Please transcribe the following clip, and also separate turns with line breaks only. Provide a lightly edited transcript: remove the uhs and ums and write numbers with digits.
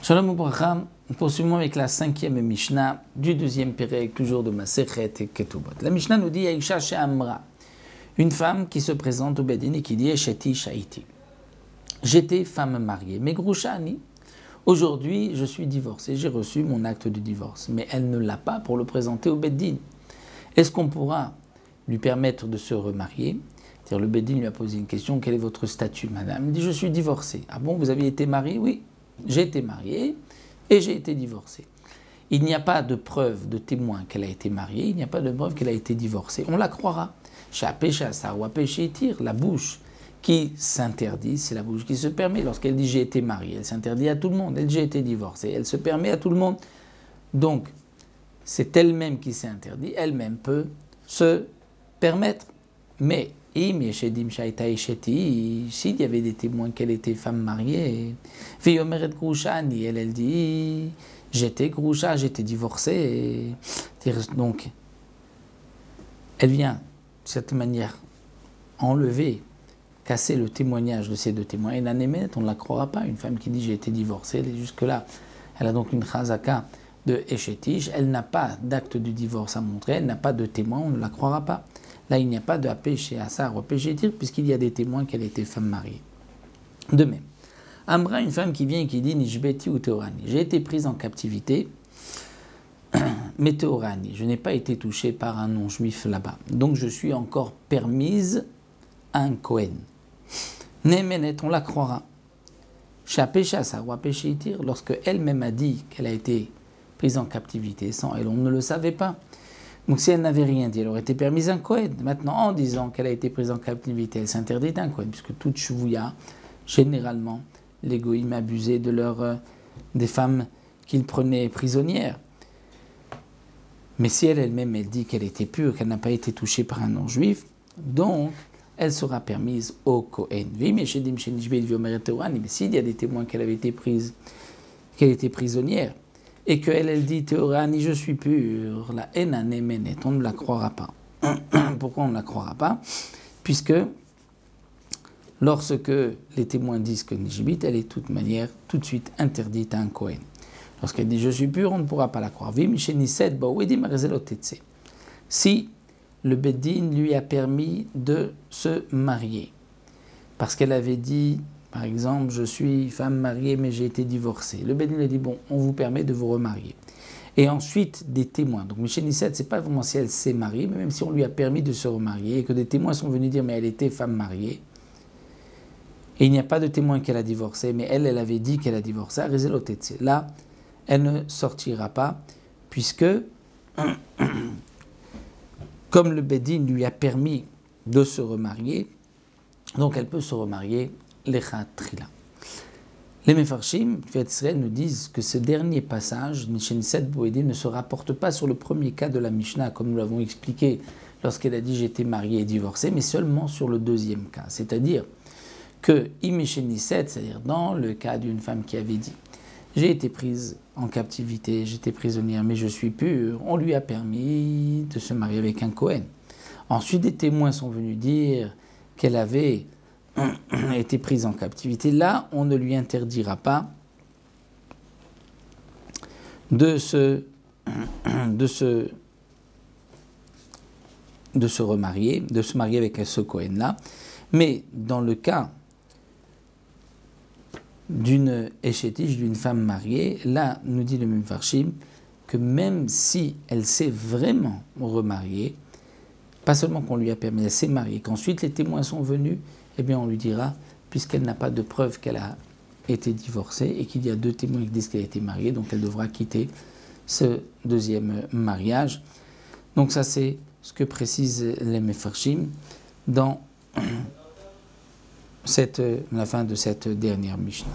Shalom Ubracha, poursuivons avec la 5e Mishnah du 2e Pérec, toujours de Masechet et Ketubot. La Mishnah nous dit Aïcha She'amra, une femme qui se présente au Bedin et qui dit Esheti Shaiti. J'étais femme mariée, mais Grouchani. Aujourd'hui, je suis divorcée, j'ai reçu mon acte de divorce, mais elle ne l'a pas pour le présenter au Bedin. Est-ce qu'on pourra lui permettre de se remarier? C'est-à-dire, le Bedin lui a posé une question, quel est votre statut, madame? Elle dit, je suis divorcée. Ah bon, vous avez été mariée? Oui. J'ai été mariée et j'ai été divorcée. Il n'y a pas de preuve de témoin qu'elle a été mariée, il n'y a pas de preuve qu'elle a été divorcée. On la croira. La bouche qui s'interdit, c'est la bouche qui se permet. Lorsqu'elle dit j'ai été mariée, elle s'interdit à tout le monde. Elle dit j'ai été divorcée, elle se permet à tout le monde. Donc, c'est elle-même qui s'est interdit, elle-même peut se permettre. Mais s'il y avait des témoins qu'elle était femme mariée, elle dit j'étais groucha, j'étais divorcée. Donc, elle vient, de cette manière, enlever, casser le témoignage de ces deux témoins. Et l'Anémet, on ne la croira pas. Une femme qui dit j'ai été divorcée, elle est jusque-là. Elle a donc une chazaka de Eshetish, elle n'a pas d'acte de divorce à montrer, elle n'a pas de témoin, on ne la croira pas. Là, il n'y a pas de apé chez Assar ou apé chez Tir, puisqu'il y a des témoins qu'elle était femme mariée. De même, Amra, une femme qui vient et qui dit Nishbeti ou Teorani, j'ai été prise en captivité, mais Teorani, je n'ai pas été touchée par un non-juif là-bas, donc je suis encore permise à un Kohen. Nemenet, on la croira. Chez apé chez Assar ou apé chez Tir, lorsque elle-même a dit qu'elle a été prise en captivité, sans elle, on ne le savait pas. Donc si elle n'avait rien dit, elle aurait été permise un Kohen. Maintenant, en disant qu'elle a été prise en captivité, elle s'interdit un Kohen, puisque toute chevouilla, généralement, les goïms abusaient des femmes qu'ils prenaient prisonnières. Mais si elle-même, elle dit qu'elle était pure, qu'elle n'a pas été touchée par un non-juif, donc elle sera permise au Kohen. Mais s'il y a des témoins qu'elle avait été prise, qu'elle était prisonnière, et qu'elle, elle dit, Théorani, je suis pure, la haine à Néménet, on ne la croira pas. Pourquoi on ne la croira pas? Puisque lorsque les témoins disent que Nijbit, elle est de toute manière, tout de suite interdite à un Kohen. Lorsqu'elle dit je suis pure, on ne pourra pas la croire. Si le Beddin lui a permis de se marier, parce qu'elle avait dit, par exemple, je suis femme mariée mais j'ai été divorcée. Le Beddin lui a dit, bon, on vous permet de vous remarier. Et ensuite, des témoins. Donc, Michel Nisset, ce n'est pas vraiment si elle s'est mariée, mais même si on lui a permis de se remarier et que des témoins sont venus dire, mais elle était femme mariée. Et il n'y a pas de témoin qu'elle a divorcé, mais elle avait dit qu'elle a divorcé. Là, elle ne sortira pas, puisque, comme le Beddin lui a permis de se remarier, donc elle peut se remarier l'Echatrila. Les Mefarshim nous disent que ce dernier passage, Misheniset Boédé, ne se rapporte pas sur le premier cas de la Mishnah, comme nous l'avons expliqué lorsqu'elle a dit j'étais mariée et divorcée, mais seulement sur le deuxième cas. C'est-à-dire que Imisheniset, c'est-à-dire dans le cas d'une femme qui avait dit j'ai été prise en captivité, j'étais prisonnière, mais je suis pure, on lui a permis de se marier avec un Kohen. Ensuite, des témoins sont venus dire qu'elle avait été prise en captivité. Là, on ne lui interdira pas de se remarier, de se marier avec ce Kohen-là. Mais dans le cas d'une échétige, d'une femme mariée, là, nous dit le Mefarshim, que même si elle s'est vraiment remariée, pas seulement qu'on lui a permis, elle s'est mariée, qu'ensuite les témoins sont venus, eh bien on lui dira, puisqu'elle n'a pas de preuve qu'elle a été divorcée et qu'il y a deux témoins qui disent qu'elle a été mariée, donc elle devra quitter ce deuxième mariage. Donc ça c'est ce que précisent les Mefarshim dans la fin de cette dernière Mishnah.